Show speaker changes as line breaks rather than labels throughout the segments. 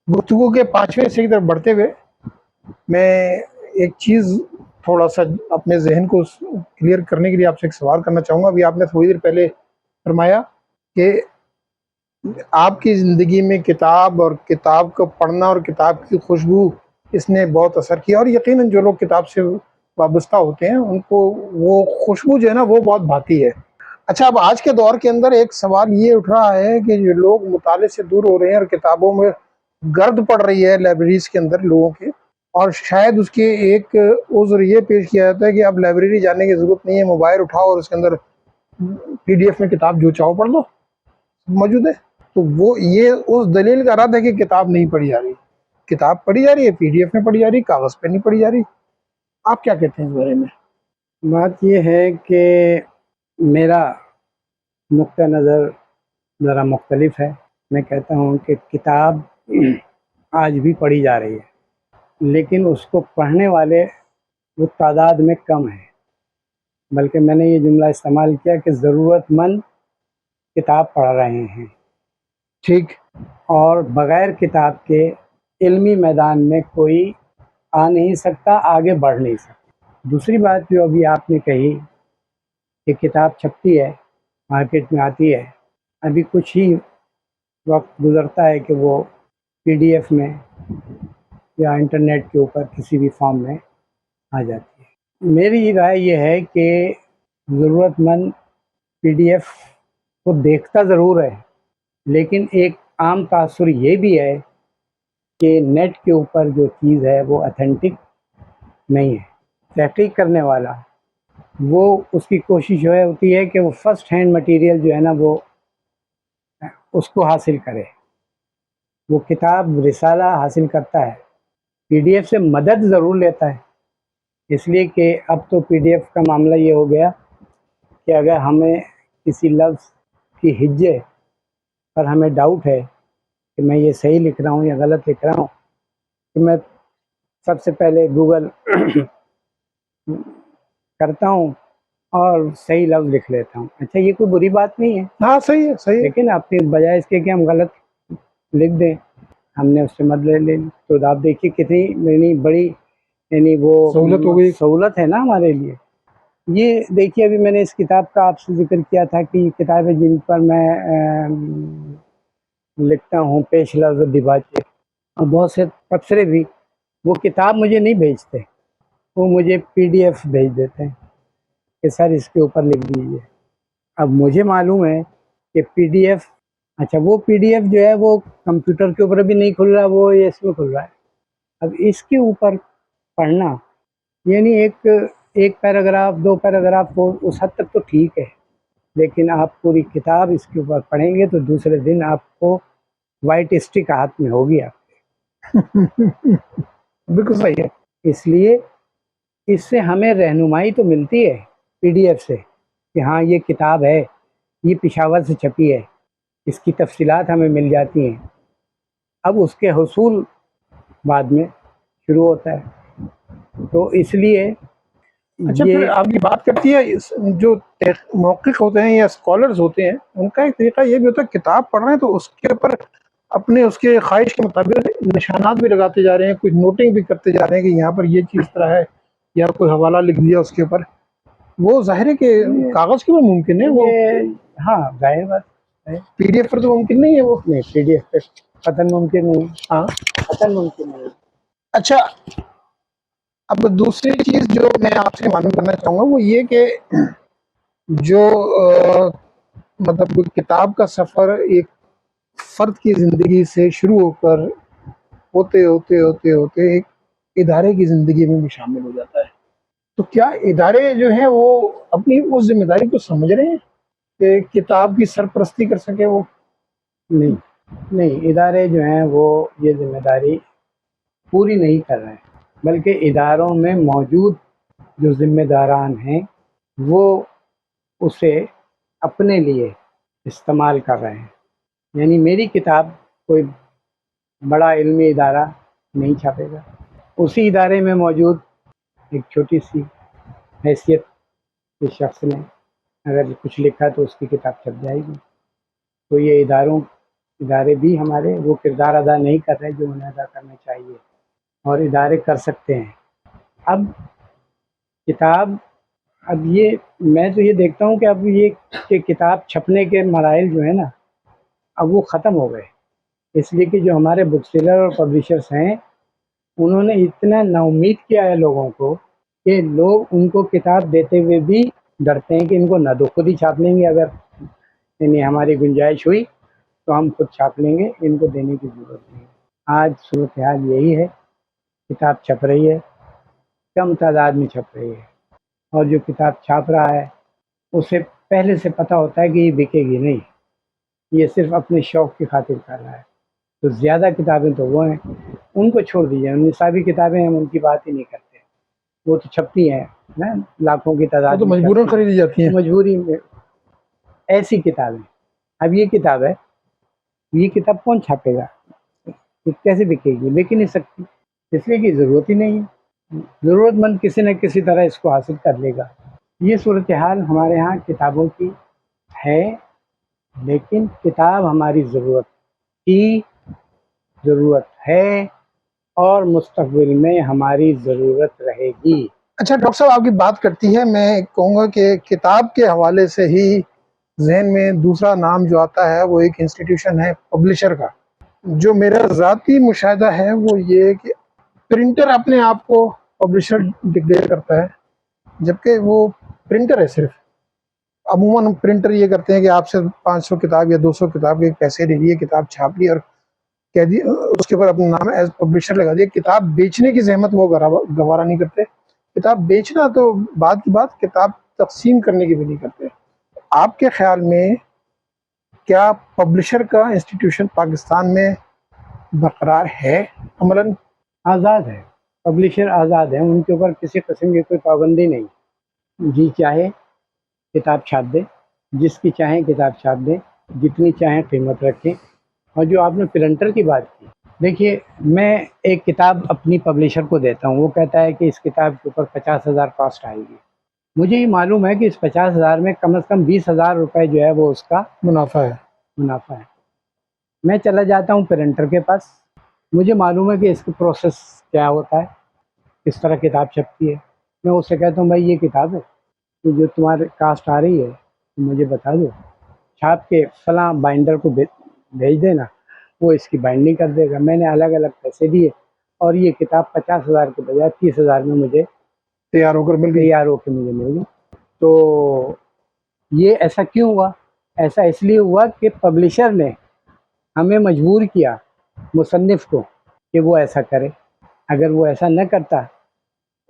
گفتگو کے 5ویں حصے کی طرف بڑھتے ہوئے میں ایک چیز تھوڑا سا اپنے ذہن کو کلیئر کرنے کے لیے آپ سے ایک سوال کرنا چاہوں گا. ابھی آپ نے تھوڑی دیر پہلے فرمایا کہ آپ کی زندگی میں کتاب اور کتاب کو پڑھنا اور کتاب کی خوشبو اس نے بہت اثر کیا, اور یقیناً جو لوگ کتاب سے وابستہ ہوتے ہیں ان کو وہ خوشبو جو ہے نا وہ بہت بھاتی ہے. اچھا, اب آج کے دور کے اندر ایک سوال یہ اٹھ رہا ہے کہ جو لوگ مطالعے سے دور ہو رہے ہیں اور کتابوں میں گرد پڑ رہی ہے لائبریریز کے اندر لوگوں کے, اور شاید اس کے ایک عذر یہ پیش کیا جاتا ہے کہ اب لائبریری جانے کی ضرورت نہیں ہے, موبائل اٹھاؤ اور اس کے اندر پی ڈی ایف میں کتاب جو چاہو پڑھ لو, موجود ہے. تو وہ یہ اس دلیل کا رد ہے کہ کتاب نہیں پڑھی جا رہی. کتاب پڑھی جا رہی ہے, پی ڈی ایف میں پڑھی جا رہی, کاغذ پہ نہیں پڑھی جا رہی. آپ کیا کہتے ہیں اس بارے میں؟
بات یہ ہے کہ میرا نقطہ نظر ذرا مختلف ہے. میں کہتا ہوں کہ کتاب آج بھی پڑھی جا رہی ہے, لیکن اس کو پڑھنے والے وہ تعداد میں کم ہیں. بلکہ میں نے یہ جملہ استعمال کیا کہ ضرورت مند کتاب پڑھ رہے ہیں.
ٹھیک.
اور بغیر کتاب کے علمی میدان میں کوئی آ نہیں سکتا, آگے بڑھ نہیں سکتا. دوسری بات جو ابھی آپ نے کہی کہ کتاب چھپتی ہے, مارکیٹ میں آتی ہے, ابھی کچھ ہی وقت گزرتا ہے کہ وہ پی ڈی ایف میں یا انٹرنیٹ کے اوپر کسی بھی فارم میں آ جاتی ہے. میری رائے یہ ہے کہ ضرورت مند پی ڈی ایف کو دیکھتا ضرور ہے, لیکن ایک عام تاثر یہ بھی ہے کہ نیٹ کے اوپر جو چیز ہے وہ اتھینٹک نہیں ہے. تحقیق کرنے والا وہ اس کی کوشش ہوتی ہے کہ وہ فرسٹ ہینڈ مٹیریل جو ہے نا وہ اس کو حاصل کرے. وہ کتاب رسالہ حاصل کرتا ہے, پی ڈی ایف سے مدد ضرور لیتا ہے, اس لیے کہ اب تو پی ڈی ایف کا معاملہ یہ ہو گیا کہ اگر ہمیں کسی لفظ کی ہجے پر ہمیں ڈاؤٹ ہے کہ میں یہ صحیح لکھ رہا ہوں یا غلط لکھ رہا ہوں, تو میں سب سے پہلے گوگل کرتا ہوں اور صحیح لفظ لکھ لیتا ہوں. اچھا, یہ کوئی بری بات نہیں ہے,
ہاں صحیح ہے, صحیح ہے.
لیکن اپنے بجائے اس کے کہ ہم غلط لکھ دیں, ہم نے اس سے مدد لے لی, تو آپ دیکھیے کتنی بڑی یعنی وہ
سہولت ہو گئی.
سہولت ہے نا ہمارے لیے. یہ دیکھیے, ابھی میں نے اس کتاب کا آپ سے ذکر کیا تھا کہ کتابیں جن پر میں لکھتا ہوں پیش لفظ ڈباچے اور بہت سے تبصرے بھی, وہ کتاب مجھے نہیں بھیجتے, وہ مجھے پی ڈی ایف بھیج دیتے ہیں کہ سر اس کے اوپر لکھ دیجیے. اب مجھے معلوم ہے کہ پی ڈی ایف, اچھا وہ پی ڈی ایف جو ہے وہ کمپیوٹر کے اوپر بھی نہیں کھل رہا, وہ اس میں کھل رہا ہے. اب اس کے اوپر پڑھنا یعنی ایک پیراگراف 2 پیراگراف ہو اس حد تک تو ٹھیک ہے, لیکن آپ پوری کتاب اس کے اوپر پڑھیں گے تو دوسرے دن آپ کو وائٹ اسٹک ہاتھ میں ہوگی آپ.
بالکل صحیح ہے.
اس لیے اس سے ہمیں رہنمائی تو ملتی ہے پی ڈی ایف سے کہ ہاں یہ کتاب ہے, یہ پشاور سے چھپی ہے, اس کی تفصیلات ہمیں مل جاتی ہیں. اب اس کے حصول بعد میں شروع ہوتا ہے, تو اس لیے
اچھا, پھر آپ کی بات کرتی ہے جو محقق ہوتے ہیں یا اسکالرز ہوتے ہیں, ان کا ایک طریقہ یہ بھی ہوتا ہے کتاب پڑھ رہے ہیں تو اس کے اوپر اپنے اس کے خواہش کے مطابق نشانات بھی لگاتے جا رہے ہیں, کچھ نوٹنگ بھی کرتے جا رہے ہیں کہ یہاں پر یہ چیز طرح ہے, یا کوئی حوالہ لکھ دیا اس کے اوپر. وہ ظاہر ہے کہ کاغذ کے اوپر ممکن ہے, وہ
ہاں ظاہر بات ہے,
پی ڈی ایف پر تو ممکن نہیں ہے. وہ
نہیں, پی ڈی ایف پہ قطعاً ممکن نہیں,
ہاں
قطعاً ممکن نہیں.
اچھا, اب دوسری چیز جو میں آپ سے معلوم کرنا چاہوں گا وہ یہ کہ جو مطلب کتاب کا سفر ایک فرد کی زندگی سے شروع ہو کر ہوتے ہوتے ہوتے ہوتے ایک ادارے کی زندگی میں بھی شامل ہو جاتا ہے, تو کیا ادارے جو ہیں وہ اپنی اس ذمہ داری کو سمجھ رہے ہیں کہ کتاب کی سرپرستی کر سکے؟ وہ
نہیں, ادارے جو ہیں وہ یہ ذمہ داری پوری نہیں کر رہے ہیں, بلکہ اداروں میں موجود جو ذمہ داران ہیں وہ اسے اپنے لیے استعمال کر رہے ہیں. یعنی میری کتاب کوئی بڑا علمی ادارہ نہیں چھاپے گا, اسی ادارے میں موجود ایک چھوٹی سی حیثیت کے شخص نے اگر کچھ لکھا تو اس کی کتاب چھپ جائے گی. تو یہ اداروں ادارے بھی ہمارے وہ کردار ادا نہیں کر رہے جو انہیں ادا کرنا چاہیے، اور ادارے کر سکتے ہیں۔ اب کتاب، اب یہ میں تو یہ دیکھتا ہوں کہ اب یہ کہ کتاب چھپنے کے مراحل جو ہیں نا، اب وہ ختم ہو گئے، اس لیے کہ جو ہمارے بک سیلر اور پبلیشرس ہیں انہوں نے اتنا نا امید کیا ہے لوگوں کو کہ لوگ ان کو کتاب دیتے ہوئے بھی ڈرتے ہیں کہ ان کو نہ دو، خود ہی چھاپ لیں گے، اگر یعنی ہماری گنجائش ہوئی تو ہم خود چھاپ لیں گے، ان کو دینے کی ضرورت نہیں ہے۔ آج صورتحال یہی ہے، کتاب چھپ رہی ہے، کم تعداد میں چھپ رہی ہے، اور جو کتاب چھاپ رہا ہے اسے پہلے سے پتہ ہوتا ہے کہ یہ بکے گی نہیں، یہ صرف اپنے شوق کی خاطر کر رہا ہے۔ تو زیادہ کتابیں تو وہ ہیں، ان کو چھوڑ دیجیے، نصابی کتابیں ہم ان کی بات ہی نہیں کرتے، وہ تو چھپتی ہیں نا، لاکھوں کی تعداد
وہ تو
میں
مجبوراً
چھپتی ہیں،
خریدی جاتی ہیں۔
مجبوری میں ایسی کتابیں۔ اب یہ کتاب ہے، یہ کتاب کون چھاپے گا؟ یہ کیسے بکے گی؟ بک ہی نہیں سکتی، اس لیے کہ ضرورت ہی نہیں ہے، ضرورت مند کسی نہ کسی طرح اس کو حاصل کر لے گا۔ یہ صورتحال ہمارے ہاں کتابوں کی ہے، لیکن کتاب ہماری ضرورت کی ضرورت ہے، اور مستقبل میں ہماری ضرورت رہے گی۔
اچھا ڈاکٹر صاحب، آپ کی بات کرتی ہے، میں کہوں گا کہ کتاب کے حوالے سے ہی ذہن میں دوسرا نام جو آتا ہے وہ ایک انسٹیٹیوشن ہے پبلشر کا۔ جو میرا ذاتی مشاہدہ ہے وہ یہ ہے کہ پرنٹر اپنے آپ کو پبلشر ڈکلیئر کرتا ہے، جبکہ وہ پرنٹر ہے صرف۔ عموماً پرنٹر یہ کرتے ہیں کہ آپ سے 500 کتاب یا 200 کتاب کے پیسے لے لیے، کتاب چھاپ لی اور کہہ دی، اس کے اوپر اپنا نام ایز پبلشر لگا دیا۔ کتاب بیچنے کی زحمت وہ گوارا نہیں کرتے۔ کتاب بیچنا تو بعد کی بات، کتاب تقسیم کرنے کی بھی نہیں کرتے۔ آپ کے خیال میں کیا پبلشر کا انسٹیٹیوشن پاکستان میں برقرار ہے عملاً؟
آزاد ہے، پبلشر آزاد ہیں، ان کے اوپر کسی قسم کی کوئی پابندی نہیں، جی چاہے کتاب چھاپ دیں، جس کی چاہیں کتاب چھاپ دیں، جتنی چاہیں قیمت رکھیں۔ اور جو آپ نے پرنٹر کی بات کی، دیکھیے میں ایک کتاب اپنی پبلشر کو دیتا ہوں، وہ کہتا ہے کہ اس کتاب کے اوپر 50,000 کاسٹ آئے گی، مجھے یہ معلوم ہے کہ اس 50,000 میں کم از کم 20,000 روپے جو ہے وہ اس کا
منافع ہے۔
منافع ہے۔ میں چلا جاتا ہوں پرنٹر کے پاس، مجھے معلوم ہے کہ اس کی پروسیس کیا ہوتا ہے، کس طرح کتاب چھپتی ہے، میں اس سے کہتا ہوں بھائی یہ کتاب ہے، تو جو تمہارے کاسٹ آ رہی ہے مجھے بتا دو، چھاپ کے فلاں بائنڈر کو بھیج دینا، وہ اس کی بائنڈنگ کر دے گا۔ میں نے الگ الگ پیسے دیے اور یہ کتاب 50,000 کے بجائے 30,000 میں مجھے
تیار ہو کر مل گئی۔
تیار ہو کے مجھے مل گئی۔ تو یہ ایسا کیوں ہوا؟ ایسا اس لیے ہوا کہ پبلشر نے ہمیں مجبور کیا، مصنف کو، کہ وہ ایسا کرے۔ اگر وہ ایسا نہ کرتا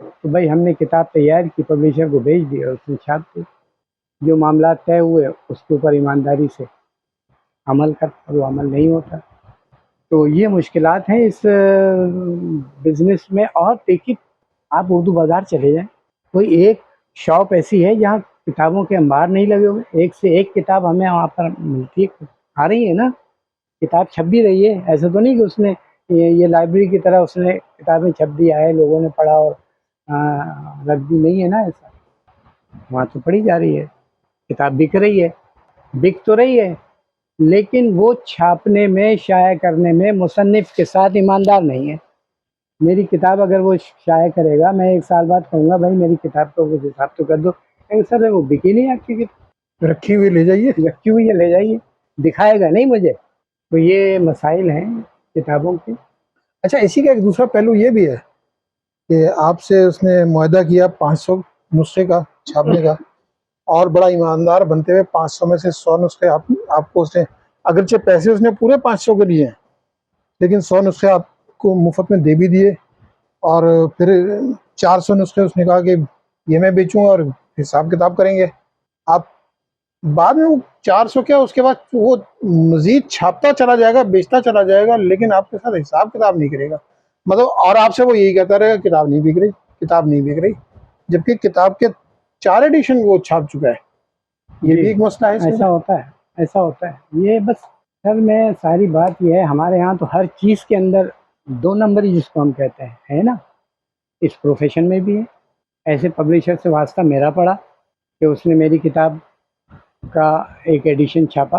تو بھائی ہم نے کتاب تیار کی، پبلشر کو بھیج دی اور اس نے چھاپ دی، جو معاملات طے ہوئے اس کے اوپر ایمانداری سے عمل کرتا، وہ عمل نہیں ہوتا۔ تو یہ مشکلات ہیں اس بزنس میں۔ اور دیکھیے آپ اردو بازار چلے جائیں، کوئی ایک شاپ ایسی ہے جہاں کتابوں کے انبار نہیں لگے ہوئے، ایک سے ایک کتاب ہمیں وہاں پر ملتی ہے، آ رہی ہے نا، کتاب چھپ بھی رہی ہے، ایسا تو نہیں کہ اس نے یہ لائبریری کی طرح اس نے کتابیں چھپ دیا ہے، لوگوں نے پڑھا اور رکھ دی، نہیں ہے نا ایسا، وہاں تو پڑھی جا رہی ہے، کتاب بک رہی ہے، بک تو رہی ہے، لیکن وہ چھاپنے میں، شائع کرنے میں مصنف کے ساتھ ایماندار نہیں ہے۔ میری کتاب اگر وہ شائع کرے گا، میں ایک سال بعد کہوں گا بھائی میری کتاب کو کچھ حساب تو کر دو، کہ سر وہ بکی نہیں آپ کی کتاب،
رکھی ہوئی لے جائیے۔
رکھی ہوئی ہے لے جائیے، دکھائے گا نہیں مجھے۔ تو یہ مسائل ہیں کتابوں کے۔
اچھا، اسی کا ایک دوسرا پہلو یہ بھی ہے کہ آپ سے اس نے معاہدہ کیا 500 نسخے کا چھاپنے کا، اور بڑا ایماندار بنتے ہوئے 500 میں سے 100 نسخے آپ کو اس نے، اگرچہ پیسے اس نے پورے 500 کے لیے ہیں، لیکن 100 نسخے آپ کو مفت میں دے بھی دیے، اور پھر 400 نسخے اس نے کہا کہ یہ میں بیچوں اور حساب کتاب کریں گے۔ آپ بعد میں وہ 400 کیا، اس کے بعد وہ مزید چھاپتا چلا جائے گا، بیچتا چلا جائے گا، لیکن آپ کے ساتھ حساب کتاب نہیں کرے گا، مطلب، اور آپ سے وہ یہی کہتا رہے گا کتاب نہیں بک رہی، کتاب نہیں بک رہی، جبکہ کتاب کے 4 ایڈیشن وہ چھاپ چکا ہے۔ یہ بھی ایک مسئلہ ہے اس میں۔
ایسا ہوتا ہے، ایسا ہوتا ہے۔ یہ بس سر میں ساری بات یہ ہے، ہمارے ہاں تو ہر چیز کے اندر 2 نمبری جس کو ہم کہتے ہیں، ہے نا، اس پروفیشن میں بھی ہے۔ ایسے پبلشر سے واسطہ میرا پڑا کہ اس نے میری کتاب کا ایک ایڈیشن چھاپا،